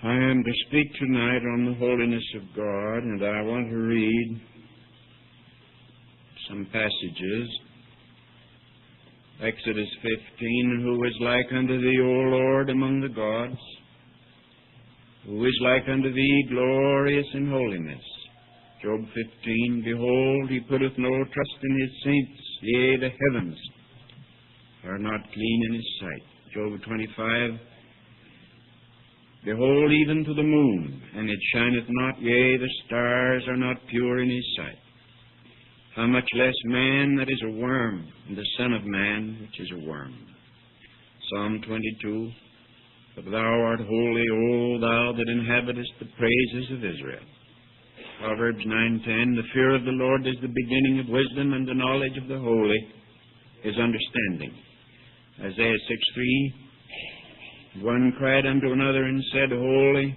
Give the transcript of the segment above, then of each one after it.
I am to speak tonight on the holiness of God, and I want to read some passages. Exodus 15, who is like unto thee, O Lord, among the gods? Who is like unto thee, glorious in holiness? Job 15, behold, he putteth no trust in his saints, yea, the heavens are not clean in his sight. Job 25, behold, even to the moon, and it shineth not, yea, the stars are not pure in his sight. How much less man that is a worm, and the Son of Man which is a worm. Psalm 22, but thou art holy, O thou that inhabitest the praises of Israel. Proverbs 9:10, the fear of the Lord is the beginning of wisdom, and the knowledge of the holy is understanding. Isaiah 6:3, one cried unto another and said, Holy,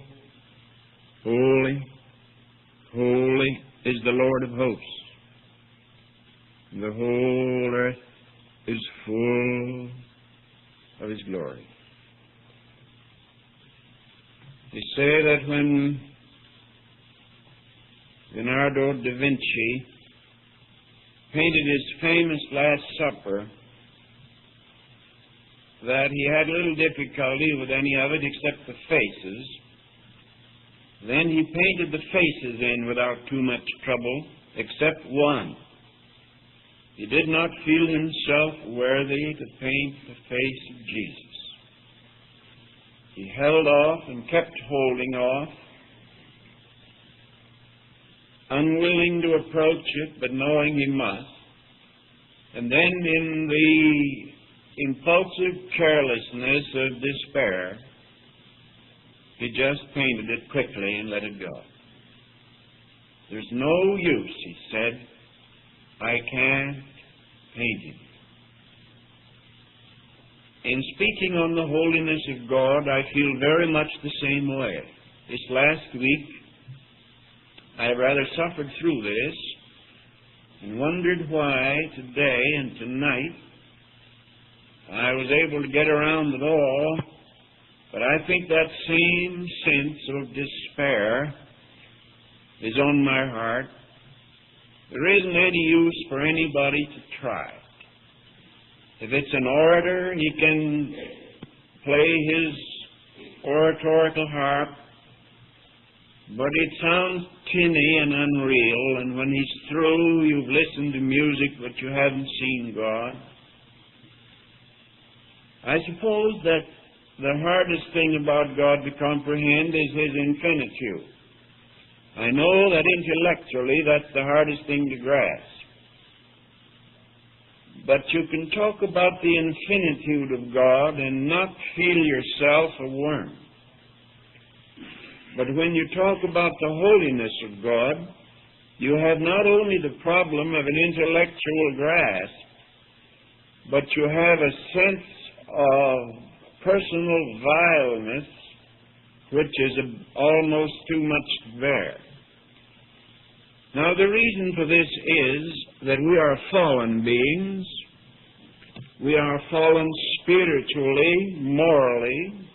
holy, holy is the Lord of hosts. The whole earth is full of His glory. They say that when Leonardo da Vinci painted his famous Last Supper, that he had little difficulty with any of it except the faces. Then he painted the faces in without too much trouble, except one. He did not feel himself worthy to paint the face of Jesus. He held off and kept holding off, unwilling to approach it, but knowing he must. And then in the impulsive carelessness of despair, he just painted it quickly and let it go. There's no use, he said. I can't paint him. In speaking on the holiness of God, I feel very much the same way. This last week, I rather suffered through this and wondered why today and tonight I was able to get around it all, but I think that same sense of despair is on my heart. There isn't any use for anybody to try. If it's an orator, he can play his oratorical harp, but it sounds tinny and unreal, and when he's through, you've listened to music, but you haven't seen God. I suppose that the hardest thing about God to comprehend is His infinitude. I know that intellectually that's the hardest thing to grasp. But you can talk about the infinitude of God and not feel yourself a worm. But when you talk about the holiness of God, you have not only the problem of an intellectual grasp, but you have a sense of personal vileness which is almost too much to bear. Now, the reason for this is that we are fallen beings. We are fallen spiritually, morally,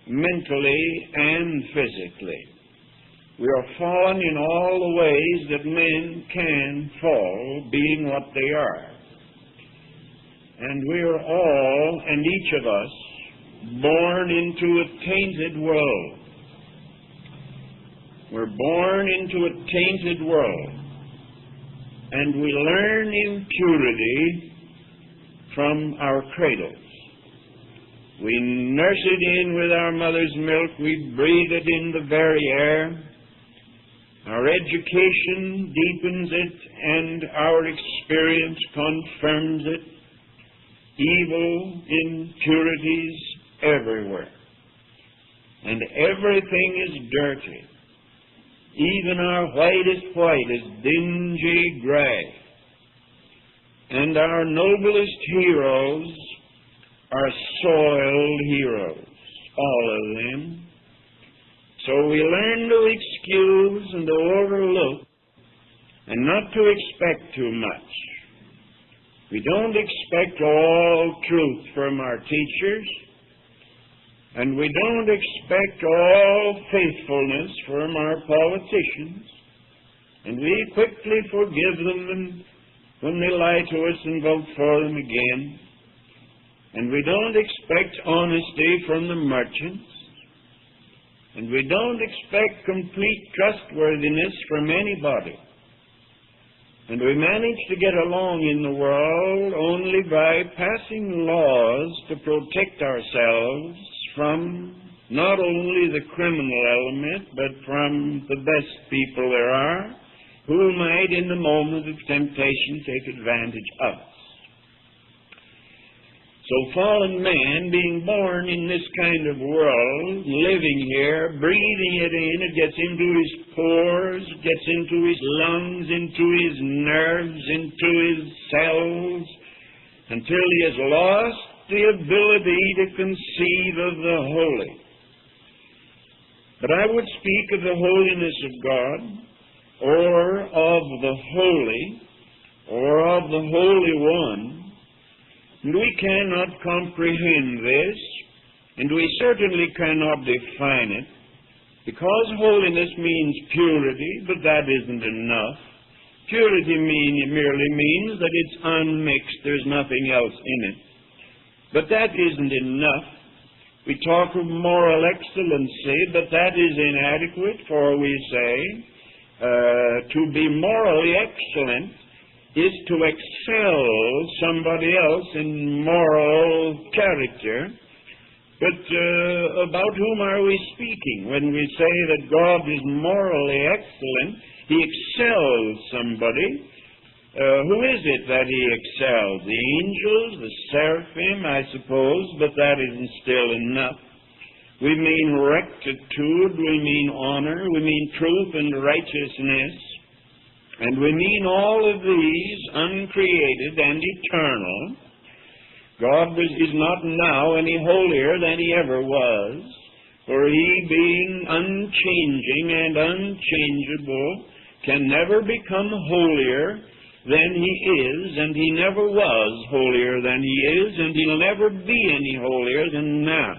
mentally, and physically. We are fallen in all the ways that men can fall, being what they are. And we are all, and each of us, born into a tainted world. We're born into a tainted world. And we learn impurity from our cradles. We nurse it in with our mother's milk. We breathe it in the very air. Our education deepens it, and our experience confirms it. Evil, impurities everywhere. And everything is dirty. Even our whitest white is dingy gray. And our noblest heroes are soiled heroes, all of them. So we learn to excuse and to overlook and not to expect too much. We don't expect all truth from our teachers. And we don't expect all faithfulness from our politicians. And we quickly forgive them when they lie to us and vote for them again. And we don't expect honesty from the merchants. And we don't expect complete trustworthiness from anybody. And we manage to get along in the world only by passing laws to protect ourselves from not only the criminal element, but from the best people there are, who might in the moment of temptation take advantage of us. So fallen man, being born in this kind of world, living here, breathing it in, it gets into his pores, gets into his lungs, into his nerves, into his cells, until he has lost the ability to conceive of the holy. But I would speak of the holiness of God, or of the holy, or of the Holy One. And we cannot comprehend this, and we certainly cannot define it, because holiness means purity, but that isn't enough. Purity merely means that it's unmixed, there's nothing else in it. But that isn't enough. We talk of moral excellency, but that is inadequate, for we say, to be morally excellent is to excel somebody else in moral character. But about whom are we speaking? When we say that God is morally excellent, He excels somebody. Who is it that He excels? The angels, the seraphim, I suppose, but that isn't still enough. We mean rectitude, we mean honor, we mean truth and righteousness, and we mean all of these uncreated and eternal. God is not now any holier than He ever was, for He, being unchanging and unchangeable, can never become holier than He is, and He never was holier than He is, and He'll never be any holier than now.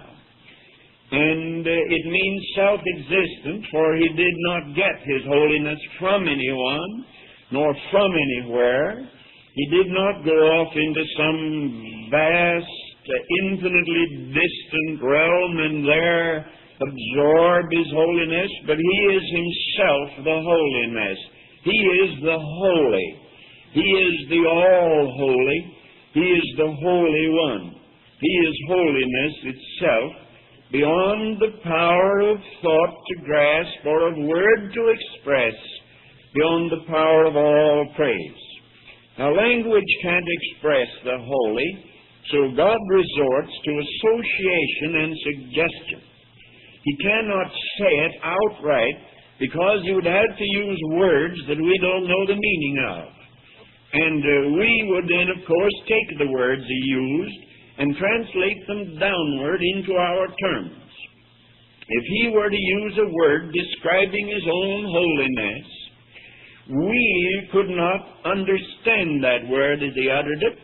And it means self-existent, for He did not get His holiness from anyone, nor from anywhere. He did not go off into some vast, infinitely distant realm and there absorb His holiness, but He is Himself the holiness. He is the holy. He is the all-holy. He is the Holy One. He is holiness itself, beyond the power of thought to grasp or of word to express, beyond the power of all praise. Now, language can't express the holy, so God resorts to association and suggestion. He cannot say it outright, because He would have to use words that we don't know the meaning of. And we would then, of course, take the words He used and translate them downward into our terms. If He were to use a word describing His own holiness, we could not understand that word as He uttered it.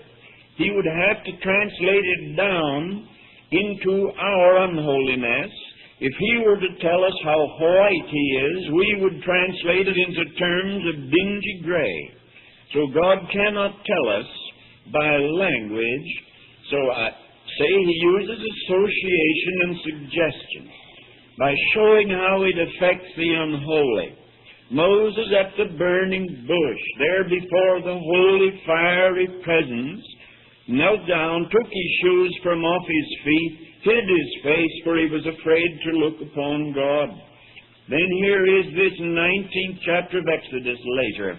He would have to translate it down into our unholiness. If He were to tell us how white He is, we would translate it into terms of dingy gray. So God cannot tell us by language. So I say He uses association and suggestion by showing how it affects the unholy. Moses at the burning bush, there before the holy fiery presence, knelt down, took his shoes from off his feet, hid his face, for he was afraid to look upon God. Then here is this 19th chapter of Exodus later,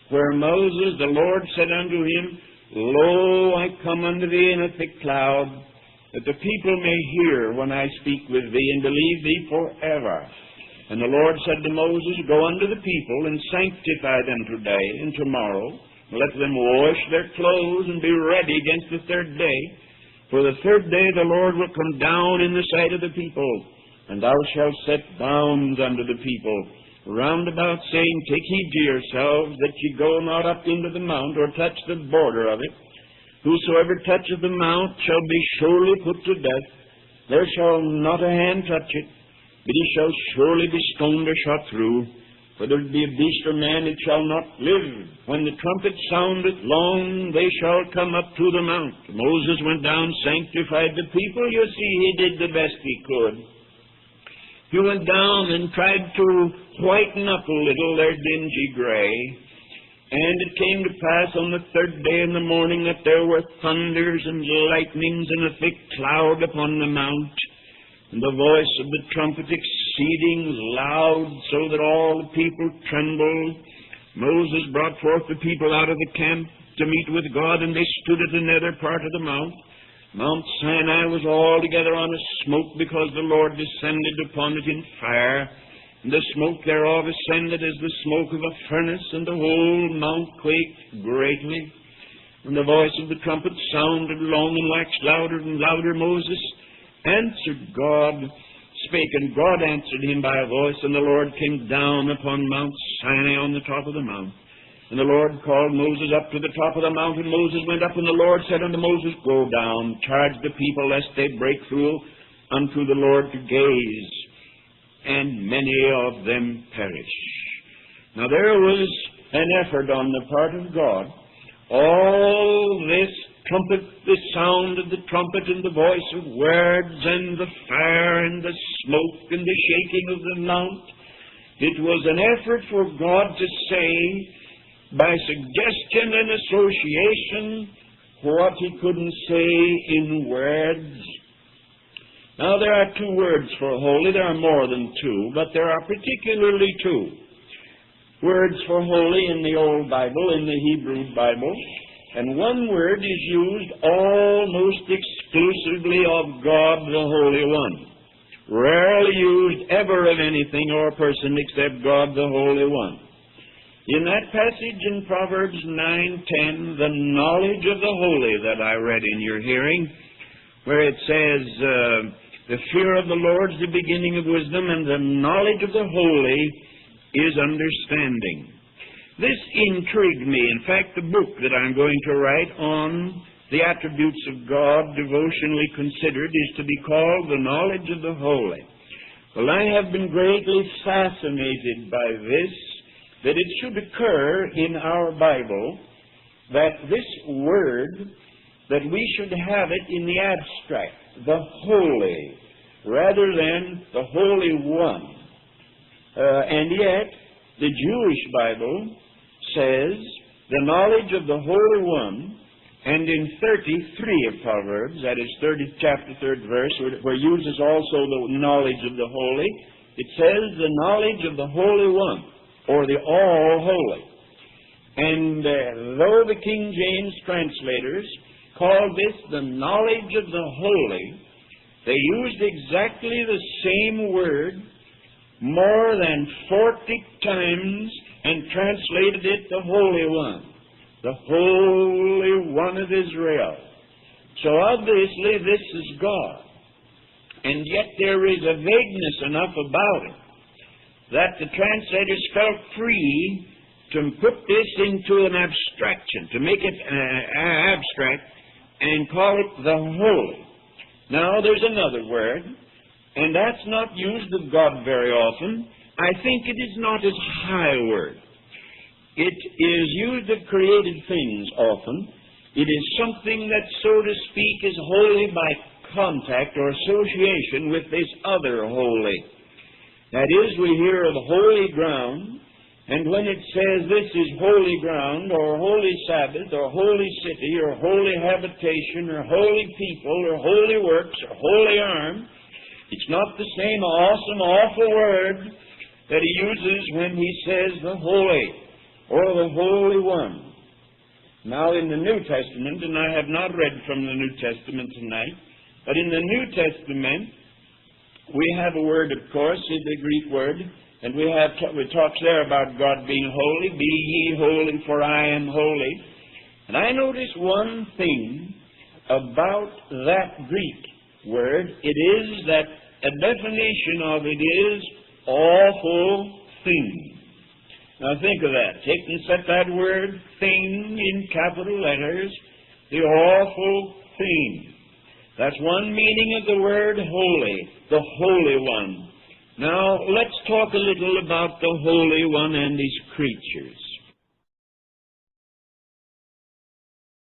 where Moses, the Lord said unto him, Lo, I come unto thee in a thick cloud, that the people may hear when I speak with thee, and believe thee forever. And the Lord said to Moses, Go unto the people, and sanctify them today and tomorrow. Let them wash their clothes, and be ready against the third day. For the third day the Lord will come down in the sight of the people, and thou shalt set bounds unto the people, round about, saying, Take heed to yourselves, that ye go not up into the mount, or touch the border of it. Whosoever toucheth the mount shall be surely put to death. there shall not a hand touch it, but he shall surely be stoned or shot through. Whether it be a beast or man, it shall not live. When the trumpet soundeth long, they shall come up to the mount. Moses went down, sanctified the people. You see, he did the best he could. He went down and tried to whiten up a little their dingy gray. And it came to pass on the third day in the morning that there were thunders and lightnings and a thick cloud upon the mount, and the voice of the trumpet exceeding loud, so that all the people trembled. Moses brought forth the people out of the camp to meet with God, and they stood at another part of the mount. Mount Sinai was altogether on a smoke, because the Lord descended upon it in fire. And the smoke thereof ascended as the smoke of a furnace, and the whole mount quaked greatly. And the voice of the trumpet sounded long and waxed louder and louder. Moses answered God, spake, and God answered him by a voice, and the Lord came down upon Mount Sinai on the top of the mount. And the Lord called Moses up to the top of the mount, and Moses went up, and the Lord said unto Moses, Go down, charge the people, lest they break through unto the Lord to gaze, and many of them perish. Now there was an effort on the part of God. All this trumpet, the sound of the trumpet and the voice of words and the fire and the smoke and the shaking of the mount, it was an effort for God to say, by suggestion and association, what he couldn't say in words. Now, there are two words for holy. There are more than two, but there are particularly two words for holy in the Old Bible, in the Hebrew Bible. And one word is used almost exclusively of God the Holy One. Rarely used ever of anything or person except God the Holy One. In that passage in Proverbs 9:10, the knowledge of the holy that I read in your hearing, where it says, the fear of the Lord is the beginning of wisdom, and the knowledge of the holy is understanding. This intrigued me. In fact, the book that I'm going to write on the attributes of God, devotionally considered, is to be called The Knowledge of the Holy. Well, I have been greatly fascinated by this, that it should occur in our Bible that this word, that we should have it in the abstract, the holy, rather than the Holy One. And yet, the Jewish Bible says the knowledge of the Holy One, and in 33 of Proverbs, that is 30th chapter, 3rd verse, where it uses also the knowledge of the holy, it says the knowledge of the Holy One, or the All-Holy. And though the King James translators called this the knowledge of the holy, they used exactly the same word more than 40 times and translated it the Holy One, the Holy One of Israel. So obviously this is God. And yet there is a vagueness enough about it that the translators felt free to put this into an abstraction, to make it abstract and call it the Holy. Now there's another word, and that's not used of God very often. I think it is not as high a word. It is used of created things often. It is something that, so to speak, is holy by contact or association with this other holy. That is, we hear of holy ground, and when it says this is holy ground, or holy Sabbath, or holy city, or holy habitation, or holy people, or holy works, or holy arm, it's not the same awesome, awful word that he uses when he says the holy, or the Holy One. Now in the New Testament, and I have not read from the New Testament tonight, but in the New Testament, we have a word, of course, is the Greek word, and we talk there about God being holy. Be ye holy, for I am holy. And I notice one thing about that Greek word. It is that a definition of it is awful thing. Now think of that. Take and set that word thing in capital letters, the awful thing. That's one meaning of the word holy, the Holy One. Now, let's talk a little about the Holy One and His creatures.